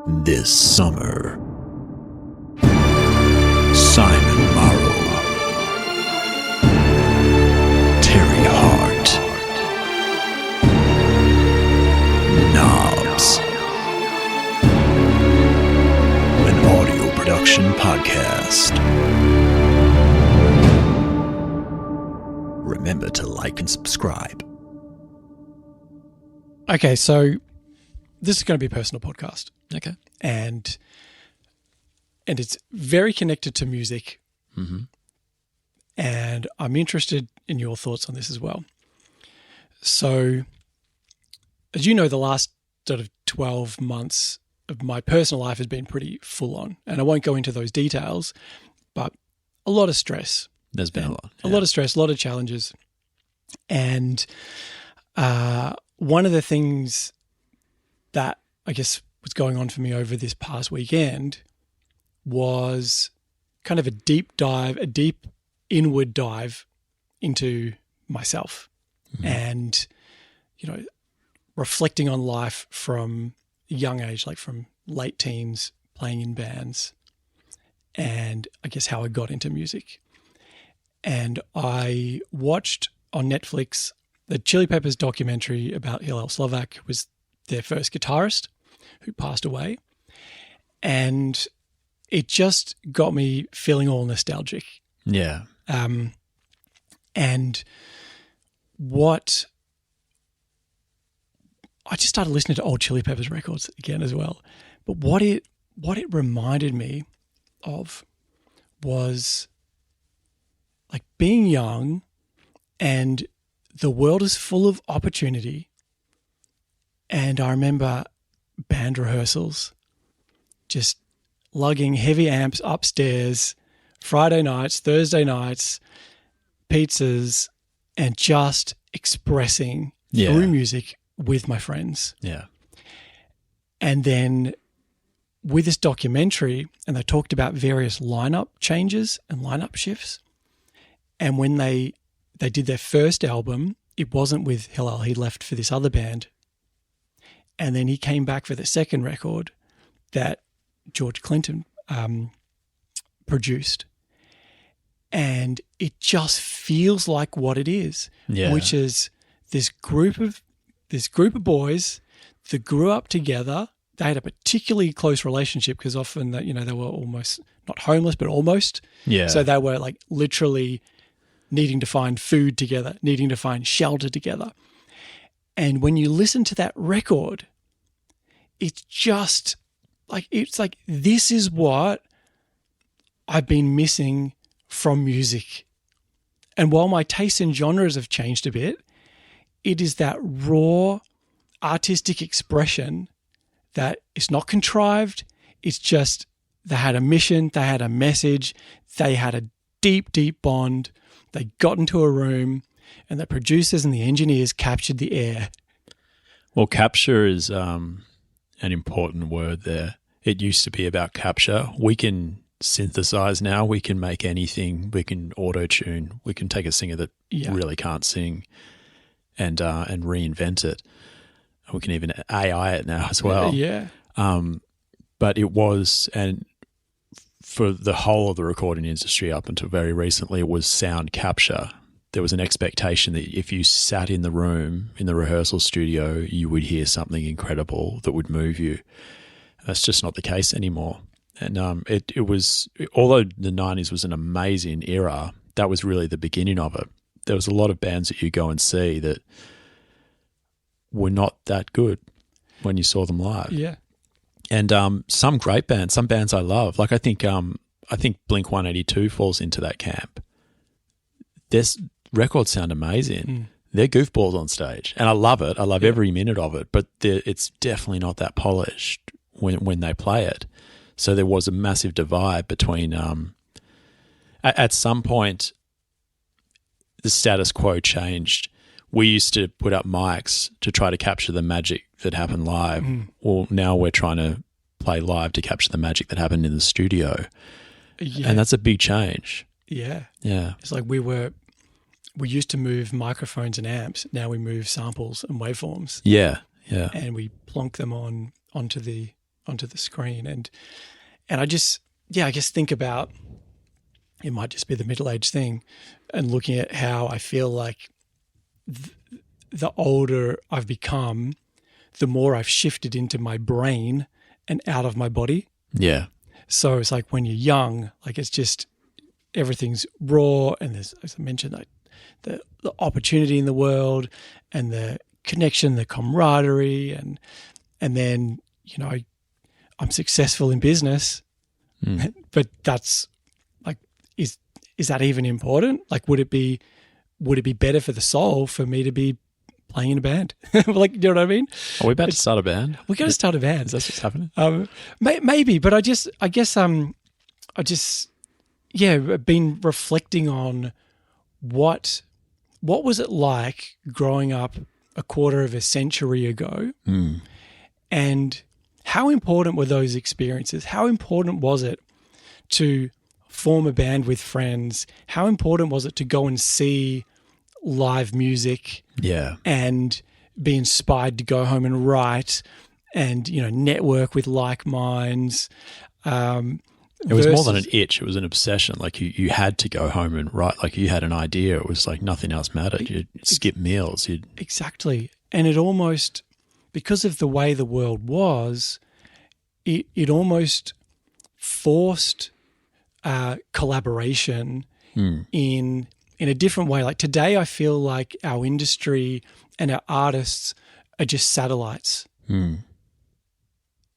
This summer, Simon Moro, Terry Hart, Knobs, an audio production podcast. Remember to like and subscribe. Okay, so this is going to be a personal podcast. Okay. And it's very connected to music. Mm-hmm. And I'm interested in your thoughts on this as well. So, as you know, the last sort of 12 months of my personal life has been pretty full on. And I won't go into those details, but a lot of stress. There's been a lot. A lot of stress, a lot of challenges. And one of the things that I guess was going on for me over this past weekend was kind of a deep inward dive into myself and, you know, reflecting on life from a young age, like from late teens, playing in bands, and I guess how I got into music. And I watched on Netflix the Chili Peppers documentary about Hillel Slovak, who was their first guitarist who passed away. And it just got me feeling all nostalgic. Yeah. And what I just started listening to old Chili Peppers records again as well. But what it reminded me of was like being young, and the world is full of opportunity. And I remember band rehearsals, just lugging heavy amps upstairs, Friday nights, Thursday nights, pizzas, and just expressing through music with my friends. Yeah. And then with this documentary, and they talked about various lineup changes and lineup shifts. And when they did their first album, it wasn't with Hillel. He left for this other band. And then he came back for the second record that George Clinton produced. And it just feels like what it is, which is this group of boys that grew up together. They had a particularly close relationship because often that, you know, they were almost not homeless, but almost. Yeah. So they were like literally needing to find food together, needing to find shelter together. And when you listen to that record, it's just like, this is what I've been missing from music. And while my tastes and genres have changed a bit, it is that raw artistic expression that is not contrived. It's just, they had a mission, they had a message, they had a deep, deep bond. They got into a room and the producers and the engineers captured the air. Well, capture is an important word there. It used to be about capture. We can synthesize now. We can make anything. We can auto-tune. We can take a singer that really can't sing and reinvent it. We can even AI it now as well. Yeah. But it was, and for the whole of the recording industry up until very recently, it was sound capture. There was an expectation that if you sat in the room, in the rehearsal studio, you would hear something incredible that would move you. That's just not the case anymore. And it was, although the 90s was an amazing era, that was really the beginning of it. There was a lot of bands that you go and see that were not that good when you saw them live. Yeah. And some great bands, some bands I love. Like I think Blink-182 falls into that camp. Their records sound amazing. They're goofballs on stage, and I love it. I love every minute of it, but it's definitely not that polished when they play it. So there was a massive divide between at some point the status quo changed. We used to put up mics to try to capture the magic that happened live. Well, now we're trying to play live to capture the magic that happened in the studio. Yeah. And that's a big change. Yeah. Yeah. It's like we used to move microphones and amps. Now we move samples and waveforms. Yeah. Yeah. And we plonk them onto the onto the screen. And I just, I guess think about, it might just be the middle-aged thing, and looking at how I feel like the older I've become, the more I've shifted into my brain and out of my body. Yeah. So it's like when you're young, like it's just everything's raw, and there's, as I mentioned, like the opportunity in the world and the connection, the camaraderie, and then, you know, I'm successful in business, but that's like, is that even important? Like, would it be better for the soul for me to be playing in a band? Like, you know what I mean? Are we about to start a band? We're going to start a band. Is that what's happening? Maybe, but I guess been reflecting on what was it like growing up a quarter of a century ago, and how important were those experiences? How important was it to form a band with friends? How important was it to go and see live music? Yeah. And be inspired to go home and write, and, you know, network with like minds. It was more than an itch. It was an obsession. Like you had to go home and write. Like you had an idea. It was like nothing else mattered. You'd skip meals. Exactly. And it almost, because of the way the world was, it almost forced collaboration in a different way. Like today, I feel like our industry and our artists are just satellites.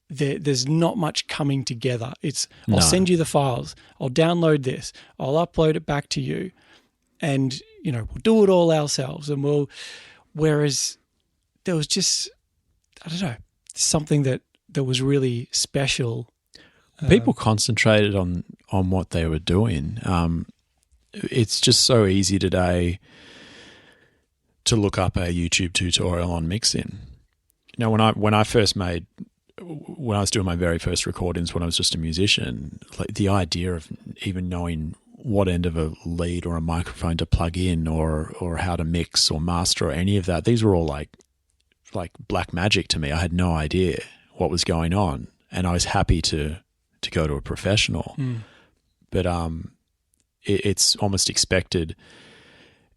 There's not much coming together. I'll send you the files. I'll download this. I'll upload it back to you, and, you know, we'll do it all ourselves. And whereas there was just, I don't know, something that was really special. People concentrated on what they were doing. It's just so easy today to look up a YouTube tutorial on mixing. You know, when I was doing my very first recordings, when I was just a musician, like the idea of even knowing what end of a lead or a microphone to plug in, or how to mix or master or any of that, these were all like black magic to me. I had no idea what was going on, and I was happy to go to a professional. But it's almost expected.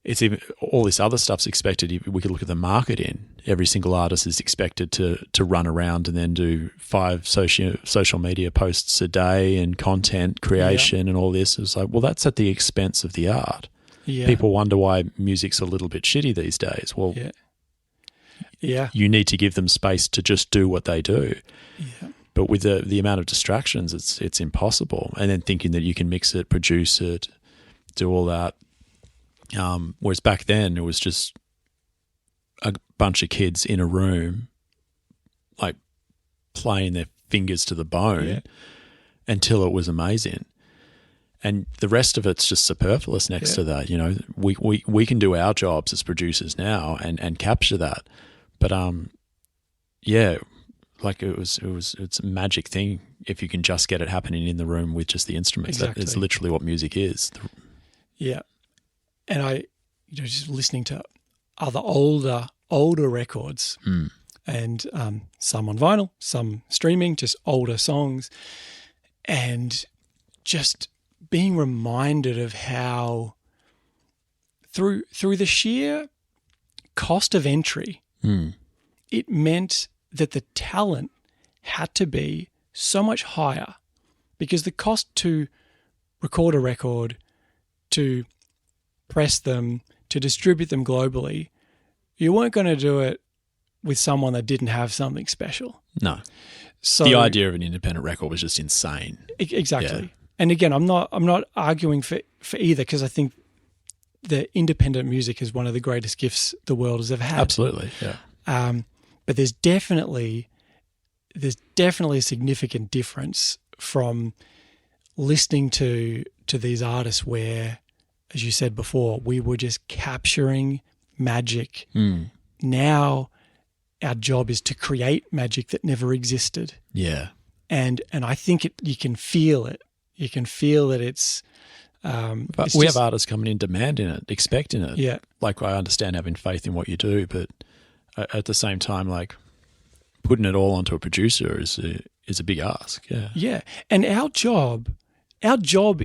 It's even, all this other stuff's expected. We could look at the marketing. Every single artist is expected to run around and then do 5 social media posts a day and content creation and all this. It's like, well, that's at the expense of the art. Yeah. People wonder why music's a little bit shitty these days. Well, you need to give them space to just do what they do. Yeah. But with the amount of distractions, it's impossible. And then thinking that you can mix it, produce it, do all that. Whereas back then it was just a bunch of kids in a room, like playing their fingers to the bone until it was amazing. And the rest of it's just superfluous next to that. You know, we can do our jobs as producers now and capture that. But like it's a magic thing if you can just get it happening in the room with just the instruments. Exactly. That is literally what music is. Yeah. And I, you know, just listening to other older records, and some on vinyl, some streaming, just older songs, and just being reminded of how through the sheer cost of entry, it meant that the talent had to be so much higher, because the cost to record a record, to press them, to distribute them globally, you weren't going to do it with someone that didn't have something special. No. So the idea of an independent record was just insane. Exactly. Yeah. And again, I'm not arguing for either, because I think the independent music is one of the greatest gifts the world has ever had. Absolutely. Yeah. But there's definitely a significant difference from listening to these artists where, as you said before, we were just capturing magic. Now our job is to create magic that never existed. Yeah. And I think you can feel it. You can feel that it's but we have artists coming in demanding it, expecting it. Yeah. Like, I understand having faith in what you do, but at the same time, like, putting it all onto a producer is a big ask. Yeah. Yeah. And our job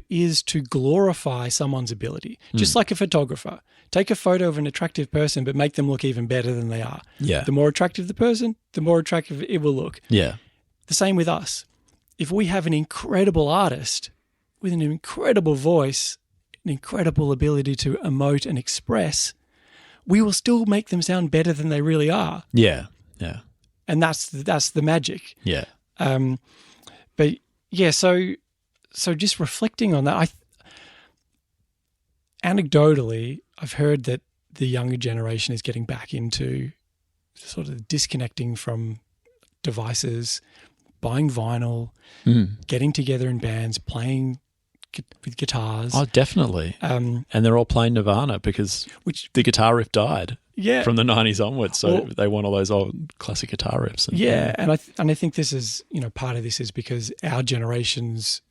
is to glorify someone's ability, just like a photographer. Take a photo of an attractive person, but make them look even better than they are. Yeah. The more attractive the person, the more attractive it will look. Yeah. The same with us. If we have an incredible artist with an incredible voice, an incredible ability to emote and express, we will still make them sound better than they really are. Yeah. Yeah. And that's the magic. Yeah. But yeah, so just reflecting on that, anecdotally, I've heard that the younger generation is getting back into sort of disconnecting from devices, buying vinyl, getting together in bands, playing with guitars. Oh, definitely. And they're all playing Nirvana because the guitar riff died from the 90s onwards. So they want all those old classic guitar riffs. And I think this is, part of this is because our generation's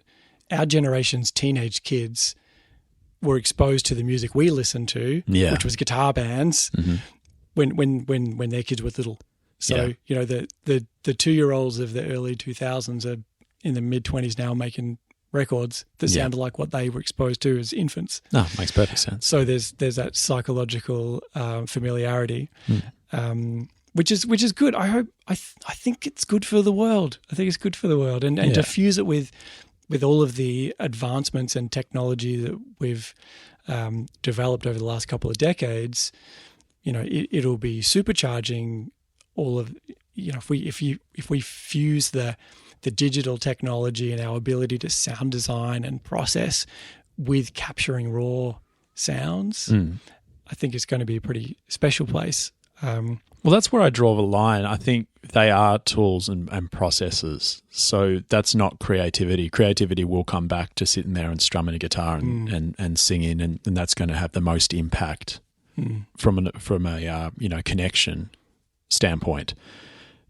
teenage kids were exposed to the music we listened to, which was guitar bands, when their kids were little. So, the 2-year-olds of the early 2000s are in the mid-20s now making records that sounded like what they were exposed to as infants. No, makes perfect sense. So there's that psychological familiarity, which is good. I think it's good for the world. I think it's good for the world, and to fuse it with all of the advancements and technology that we've developed over the last couple of decades, it'll be supercharging all of, if we fuse the digital technology and our ability to sound design and process with capturing raw sounds, I think it's going to be a pretty special place. Well, that's where I draw the line. I think they are tools and processes. So that's not creativity. Creativity will come back to sitting there and strumming a guitar and singing, and that's going to have the most impact from a connection standpoint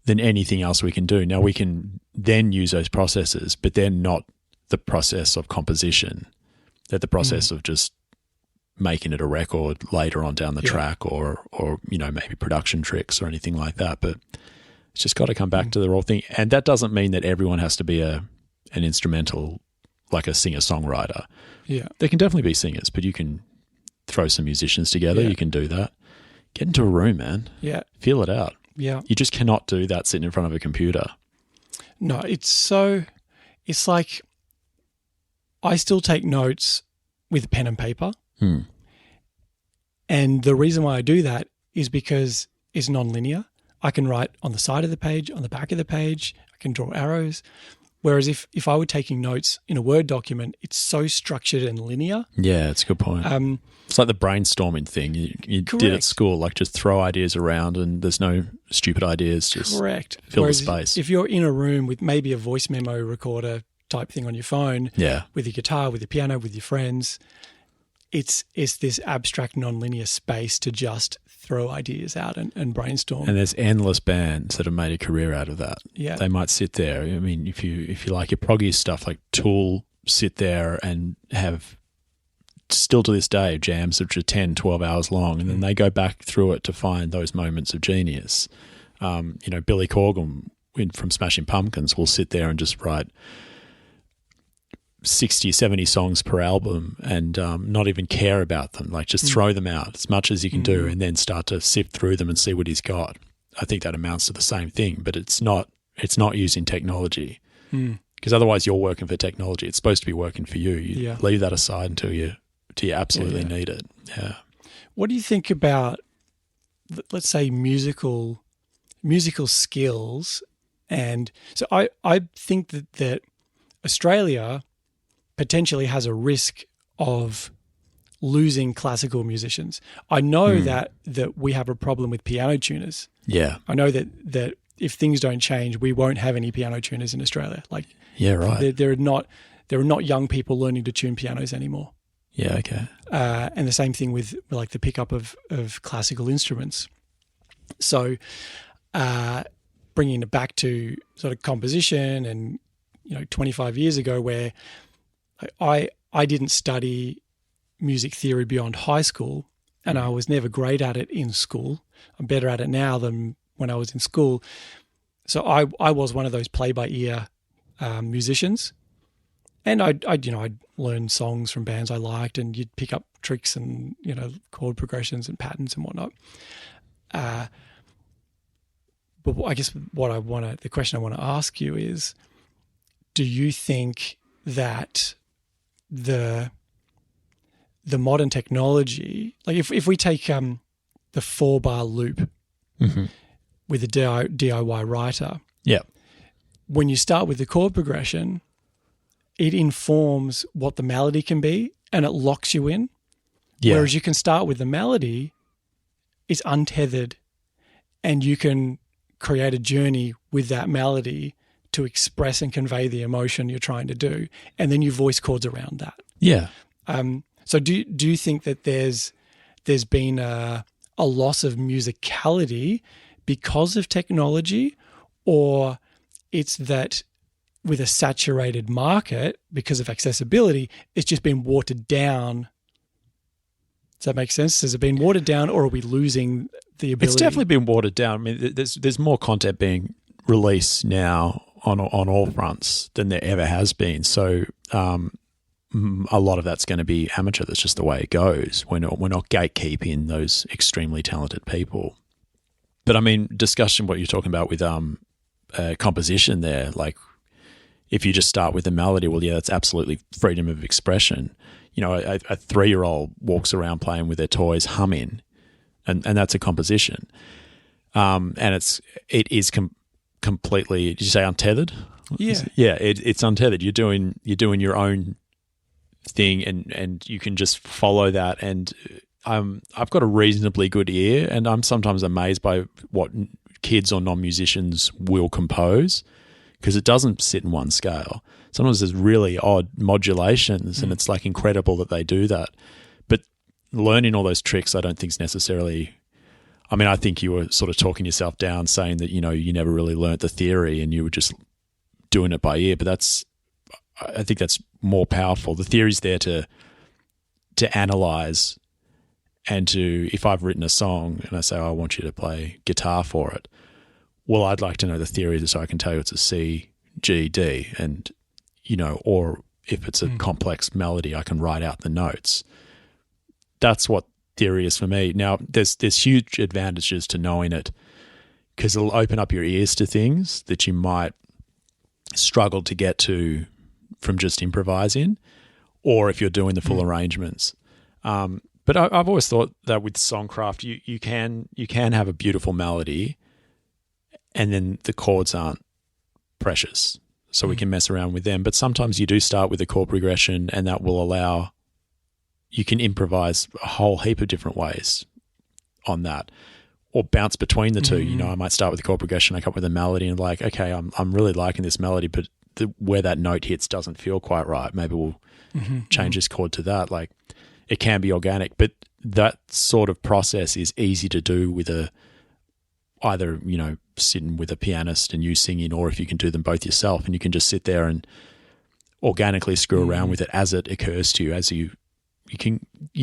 than anything else we can do. Now, we can then use those processes, but they're not the process of composition. They're the process of just making it a record later on down the track or maybe production tricks or anything like that. But it's just got to come back to the raw thing. And that doesn't mean that everyone has to be an instrumental, like a singer-songwriter. Yeah. There can definitely be singers, but you can throw some musicians together. Yeah. You can do that. Get into a room, man. Yeah. Feel it out. Yeah. You just cannot do that sitting in front of a computer. No, it's like I still take notes with pen and paper. And the reason why I do that is because it's non-linear. I can write on the side of the page, on the back of the page. I can draw arrows. Whereas if I were taking notes in a Word document, it's so structured and linear. Yeah, it's a good point. It's like the brainstorming thing you did at school, like just throw ideas around and there's no stupid ideas, just fill the space. If you're in a room with maybe a voice memo recorder type thing on your phone, with your guitar, with your piano, with your friends, it's this abstract non-linear space to just throw ideas out and brainstorm. And there's endless bands that have made a career out of that. Yeah. They might sit there. I mean, if you like your proggy stuff, like Tool sit there and have still to this day jams which are 10, 12 hours long, and then they go back through it to find those moments of genius. Billy Corgan from Smashing Pumpkins will sit there and just write 60, 70 songs per album and not even care about them, like just throw them out as much as you can do and then start to sift through them and see what he's got. I think that amounts to the same thing, but it's not using technology because otherwise you're working for technology. It's supposed to be working for you. You leave that aside until you absolutely need it. Yeah. What do you think about, let's say, musical skills? And so I think that Australia potentially has a risk of losing classical musicians. I know that we have a problem with piano tuners. Yeah. I know that if things don't change, we won't have any piano tuners in Australia. Like, yeah, right. There are not young people learning to tune pianos anymore. Yeah, okay. And the same thing with like the pickup of classical instruments. So bringing it back to sort of composition and 25 years ago, where I didn't study music theory beyond high school, and I was never great at it in school. I'm better at it now than when I was in school. So I was one of those play by ear musicians, and I'd learn songs from bands I liked, and you'd pick up tricks and chord progressions and patterns and whatnot. But I guess the question I want to ask you is, do you think that the modern technology, like if we take the 4-bar loop with a DIY writer, yeah, when you start with the chord progression, it informs what the melody can be and it locks you in. yeah. Whereas you can start with the melody, it's untethered, and you can create a journey with that melody to express and convey the emotion you're trying to do, and then you voice chords around that. Yeah. So do you think that there's been a loss of musicality because of technology, or it's that with a saturated market because of accessibility, it's just been watered down? Does that make sense? Has it been watered down, or are we losing the ability? It's definitely been watered down. I mean, there's more content being released now on all fronts than there ever has been. So a lot of that's going to be amateur. That's just the way it goes. We're not gatekeeping those extremely talented people. But I mean, discussion, what you're talking about with composition there, like if you just start with the melody, well, yeah, that's absolutely freedom of expression. A 3-year-old walks around playing with their toys, humming, and that's a composition. And it is completely. Did you say untethered? Yeah, yeah. It's untethered. You're doing your own thing, and you can just follow that. And I've got a reasonably good ear, and I'm sometimes amazed by what kids or non-musicians will compose, because it doesn't sit in one scale. Sometimes there's really odd modulations, and it's like incredible that they do that. But learning all those tricks, I don't think is necessarily. I mean, I think you were sort of talking yourself down, saying that you never really learnt the theory and you were just doing it by ear. But I think that's more powerful. The theory's there to analyze, and if I've written a song and I say, I want you to play guitar for it, well, I'd like to know the theory so I can tell you it's a C, G, D, and or if it's a complex melody, I can write out the notes. That's what theory is for me. Now, there's huge advantages to knowing it, because it'll open up your ears to things that you might struggle to get to from just improvising, or if you're doing the full arrangements. But I've always thought that with songcraft, you can have a beautiful melody, and then the chords aren't precious, so we can mess around with them. But sometimes you do start with a chord progression, and that will allow you can improvise a whole heap of different ways on that, or bounce between the two. I might start with a chord progression, I come up with a melody, and like, okay, I'm really liking this melody, but where that note hits doesn't feel quite right. Maybe we'll change this chord to that. Like, it can be organic, but that sort of process is easy to do with either sitting with a pianist and you singing, or if you can do them both yourself, and you can just sit there and organically screw around with it as it occurs to you, as you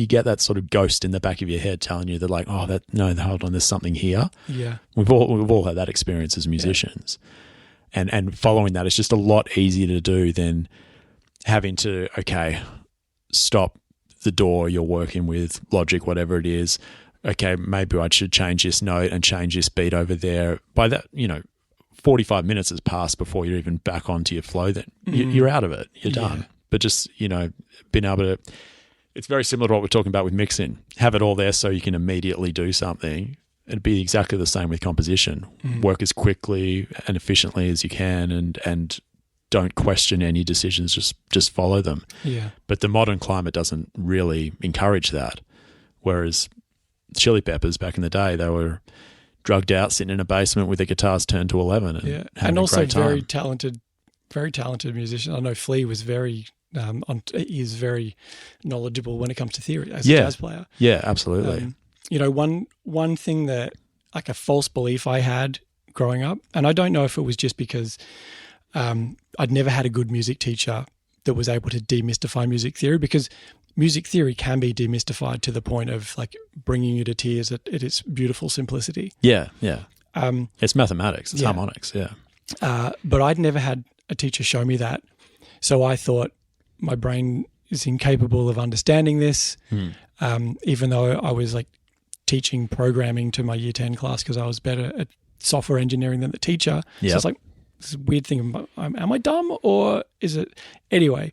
get that sort of ghost in the back of your head telling you that, like, hold on, there's something here. Yeah, we've all had that experience as musicians, and following that is just a lot easier to do than having to stop the DAW you're working with, Logic, whatever it is. Okay, maybe I should change this note and change this beat over there. By that, 45 minutes has passed before you're even back onto your flow. Then you're out of it. You're done. But just being able to. It's very similar to what we're talking about with mixing. Have it all there so you can immediately do something. It'd be exactly the same with composition. Work as quickly and efficiently as you can, and don't question any decisions. Just follow them. Yeah. But the modern climate doesn't really encourage that. Whereas Chili Peppers back in the day, they were drugged out, sitting in a basement with their guitars turned to 11, and also a great time. very talented musicians. I know Flea was very. He is very knowledgeable when it comes to theory as a jazz player. Yeah, absolutely. One thing that, like, a false belief I had growing up, and I don't know if it was just because I'd never had a good music teacher that was able to demystify music theory, because music theory can be demystified to the point of, like, bringing you to tears at its beautiful simplicity. Yeah, yeah. It's mathematics. It's Yeah. harmonics. Yeah. But I'd never had a teacher show me that. So I thought my brain is incapable of understanding this, even though I was like teaching programming to my year 10 class because I was better at software engineering than the teacher. Yep. So it's like this weird thing. Am I dumb or is it? Anyway,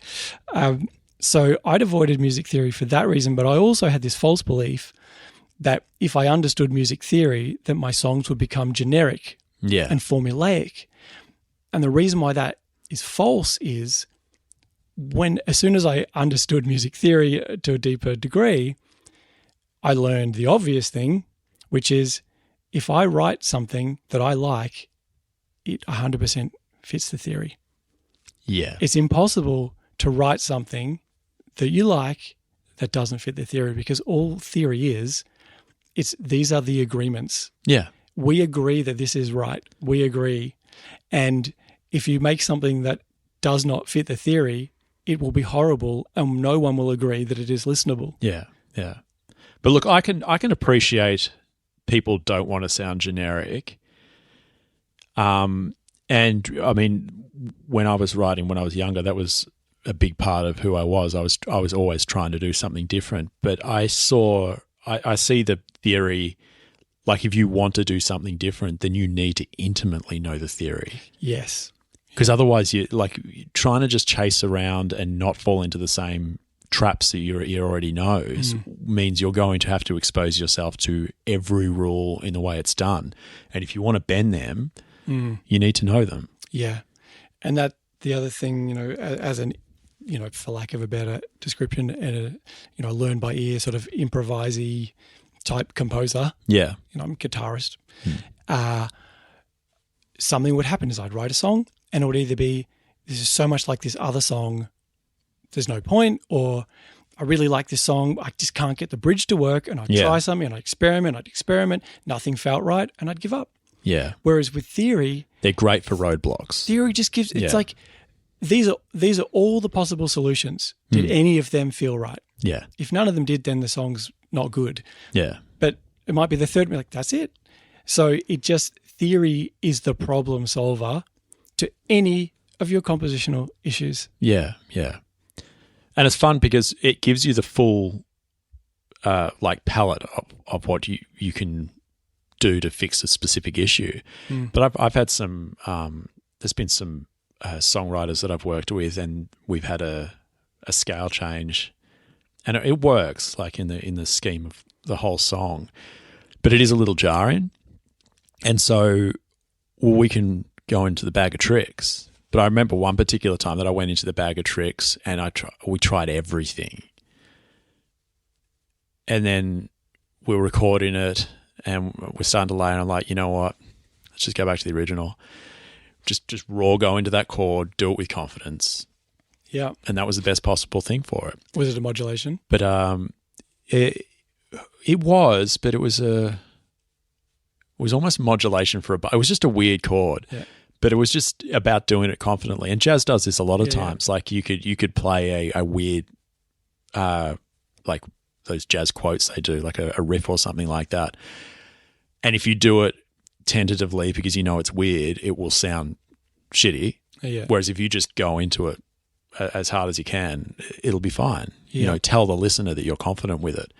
so I'd avoided music theory for that reason, but I also had this false belief that if I understood music theory, that my songs would become generic and formulaic. And the reason why that is false is as soon as I understood music theory to a deeper degree, I learned the obvious thing, which is if I write something that I like, it 100% fits the theory. Yeah. It's impossible to write something that you like that doesn't fit the theory, because all theory is, these are the agreements. Yeah. We agree that this is right. We agree. And if you make something that does not fit the theory, it will be horrible and no one will agree that it is listenable. Yeah. Yeah. But look, I can appreciate people don't want to sound generic. And I mean, when I was writing when I was younger, that was a big part of who I was. I was always trying to do something different. But I see the theory, like if you want to do something different, then you need to intimately know the theory. Yes. Because otherwise you're trying to just chase around and not fall into the same traps that your ear already knows means you're going to have to expose yourself to every rule in the way it's done. And if you want to bend them, you need to know them. Yeah. And that the other thing, as an, for lack of a better description, and a learn by ear sort of improvisey type composer. Yeah. I'm a guitarist. Something would happen is I'd write a song and it would either be, this is so much like this other song, there's no point, or I really like this song, I just can't get the bridge to work, and I'd try something and I'd experiment, nothing felt right, and I'd give up. Yeah. Whereas with theory, they're great for roadblocks. Theory just gives, it's like, these are all the possible solutions. Did any of them feel right? Yeah. If none of them did, then the song's not good. Yeah. But it might be the third, like, that's it. So theory is the problem solver to any of your compositional issues. Yeah, yeah. And it's fun because it gives you the full palette of what you can do to fix a specific issue. But I've had some there's been some songwriters that I've worked with, and we've had a scale change, and it works like in the scheme of the whole song, but it is a little jarring, and so we can go into the bag of tricks. But I remember one particular time that I went into the bag of tricks and we tried everything. And then we were recording it and we're starting to lay, and I'm like, you know what? Let's just go back to the original. Just raw go into that chord, do it with confidence. Yeah. And that was the best possible thing for it. Was it a modulation? But it was, but it was almost modulation for it was just a weird chord. Yeah. But it was just about doing it confidently. And jazz does this a lot of times. Yeah. Like you could play a weird, like those jazz quotes they do, like a riff or something like that. And if you do it tentatively because you know it's weird, it will sound shitty. Yeah. Whereas if you just go into it as hard as you can, it'll be fine. Yeah. Tell the listener that you're confident with it.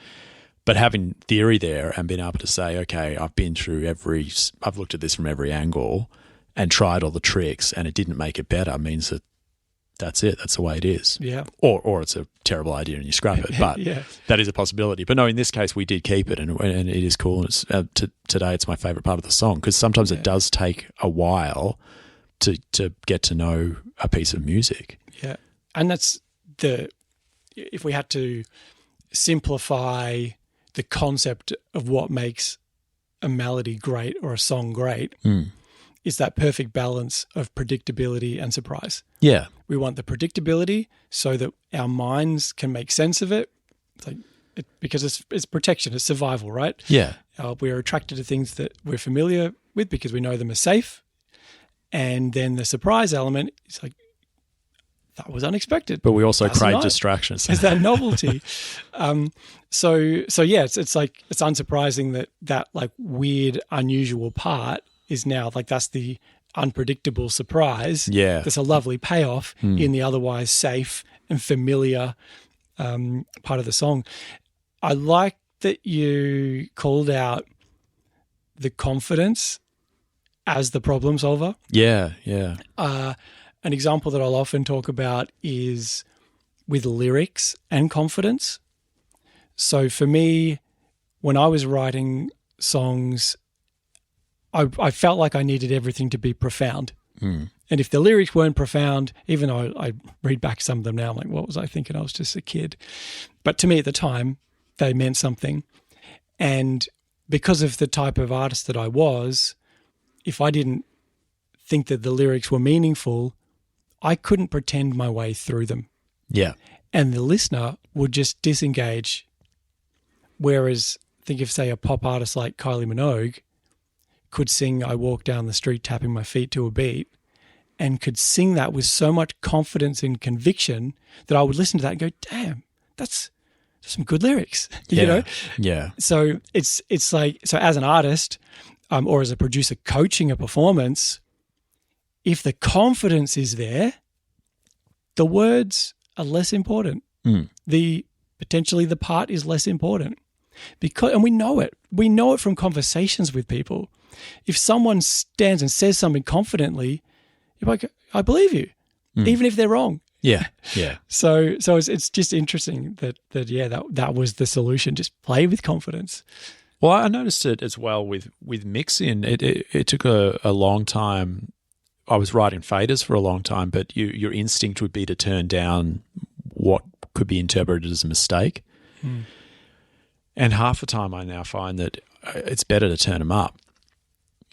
But having theory there and being able to say, okay, I've looked at this from every angle and tried all the tricks and it didn't make it better, means that that's it. That's the way it is. Yeah. Or it's a terrible idea and you scrap it. But that is a possibility. But no, in this case, we did keep it and it is cool. And today it's my favorite part of the song because sometimes it does take a while to get to know a piece of music. Yeah. And that's if we had to simplify the concept of what makes a melody great or a song great, is that perfect balance of predictability and surprise. Yeah. We want the predictability so that our minds can make sense of it. Because it's protection, it's survival, right? Yeah. We're attracted to things that we're familiar with because we know them are safe. And then the surprise element is like, that was unexpected. But we also crave distractions. It's that novelty. So yeah, it's like, it's unsurprising that like weird, unusual part is now like that's the unpredictable surprise. Yeah. There's a lovely payoff in the otherwise safe and familiar part of the song. I like that you called out the confidence as the problem solver. Yeah, yeah. An example that I'll often talk about is with lyrics and confidence. So for me, when I was writing songs, I felt like I needed everything to be profound. And if the lyrics weren't profound, even though I read back some of them now, I'm like, what was I thinking? I was just a kid. But to me at the time, they meant something. And because of the type of artist that I was, if I didn't think that the lyrics were meaningful, I couldn't pretend my way through them. Yeah. And the listener would just disengage. Whereas think of, say, a pop artist like Kylie Minogue could sing I Walk Down the Street Tapping My Feet to a Beat and could sing that with so much confidence and conviction that I would listen to that and go, damn, that's some good lyrics, you know? Yeah. So it's like, so as an artist or as a producer coaching a performance, if the confidence is there, the words are less important. Potentially the part is less important and we know it. We know it from conversations with people. If someone stands and says something confidently, you're like, I believe you, even if they're wrong. Yeah, yeah. So it's just interesting that was the solution. Just play with confidence. Well, I noticed it as well with mixing. It took a long time. I was writing faders for a long time, but your instinct would be to turn down what could be interpreted as a mistake. And half the time I now find that it's better to turn them up.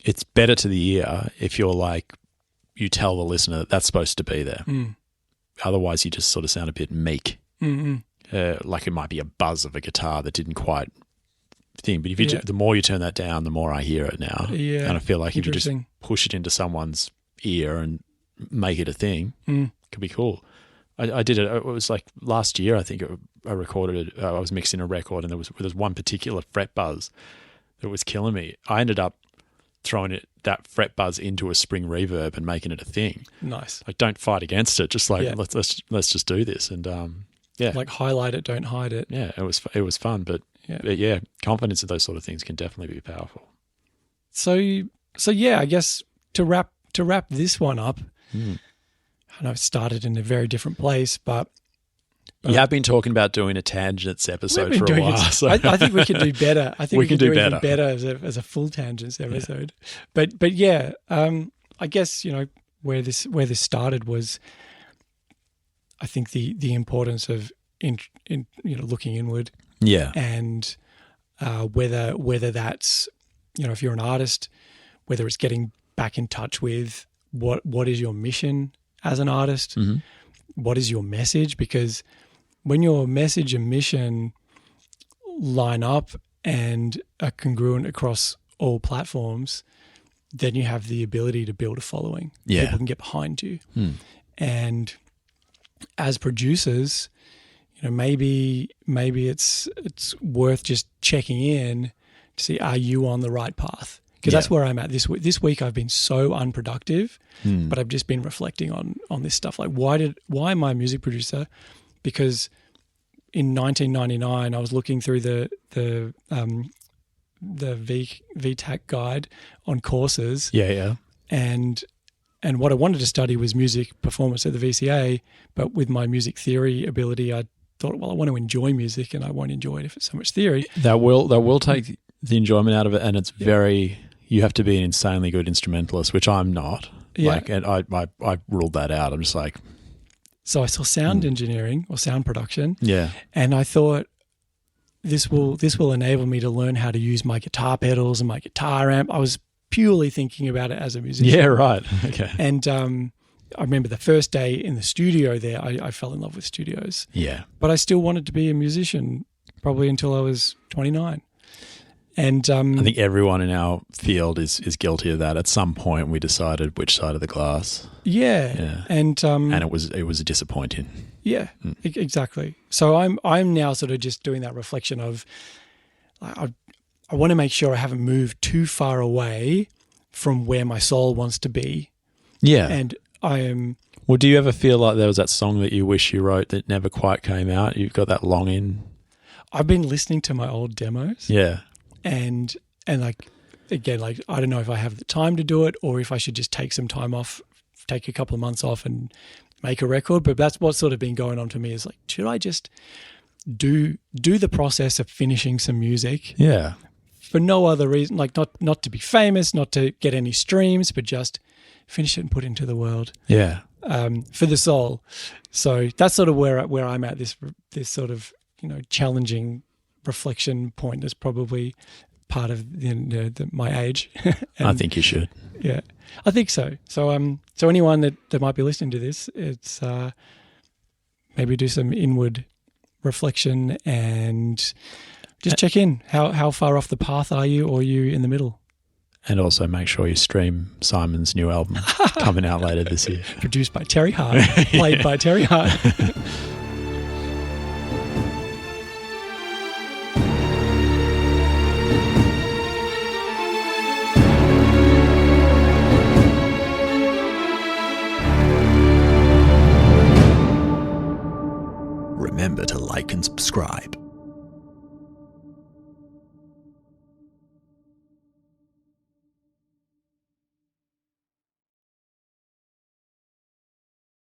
It's better to the ear if you're like, you tell the listener that that's supposed to be there. Otherwise, you just sort of sound a bit meek. Like it might be a buzz of a guitar that didn't quite thing. But if you the more you turn that down, the more I hear it now. Yeah, and I feel like if you just push it into someone's ear and make it a thing, it could be cool. I did it. It was like last year, I think. I recorded it. I was mixing a record, and there was one particular fret buzz that was killing me. I ended up throwing that fret buzz into a spring reverb and making it a thing. Nice. Like, don't fight against it. Just like let's just do this. And like highlight it, don't hide it. Yeah, it was fun, but yeah, confidence in those sort of things can definitely be powerful. So yeah, I guess to wrap this one up. I know it started in a very different place, but you have been talking about doing a tangents episode for a while. So. I think we can do better. I think we can do even better as a full tangents episode. Yeah. But yeah, I guess where this started was, I think the importance of in looking inward. Yeah, and whether that's if you're an artist, whether it's getting back in touch with what is your mission as an artist, what is your message? Because when your message and mission line up and are congruent across all platforms, then you have the ability to build a following. Yeah. People can get behind you. And as producers, maybe it's worth just checking in to see, are you on the right path? Because that's where I'm at this week. This week I've been so unproductive, but I've just been reflecting on this stuff. Like, why am I a music producer? Because in 1999 I was looking through the VTAC guide on courses. Yeah. And what I wanted to study was music performance at the VCA, but with my music theory ability, I thought, well, I want to enjoy music, and I won't enjoy it if it's so much theory. That will take the enjoyment out of it, and it's very. You have to be an insanely good instrumentalist, which I'm not. Yeah. Like, and I ruled that out. I'm just like. So I saw sound engineering or sound production. Yeah. And I thought this will enable me to learn how to use my guitar pedals and my guitar amp. I was purely thinking about it as a musician. Yeah, right. Okay. And I remember the first day in the studio there, I fell in love with studios. Yeah. But I still wanted to be a musician probably until I was 29. And I think everyone in our field is guilty of that. At some point, we decided which side of the glass. Yeah. And it was disappointing. Yeah, exactly. So I'm now sort of just doing that reflection of I want to make sure I haven't moved too far away from where my soul wants to be. Yeah. And I am. Well, do you ever feel like there was that song that you wish you wrote that never quite came out? You've got that longing. I've been listening to my old demos. Yeah. And like, again, like, I don't know if I have the time to do it or if I should just take some time off, take a couple of months off and make a record. But that's what's sort of been going on for me, is like, should I just do the process of finishing some music? Yeah. For no other reason, like not to be famous, not to get any streams, but just finish it and put it into the world. Yeah. For the soul. So that's sort of where I'm at, this sort of, challenging reflection point. That's probably part of my age. I think you should. Yeah, I think so. So anyone that might be listening to this, it's maybe do some inward reflection and just check in. How far off the path are you, or are you in the middle? And also make sure you stream Simon's new album coming out later this year. Produced by Terry Hart, played by Terry Hart. Remember to like and subscribe.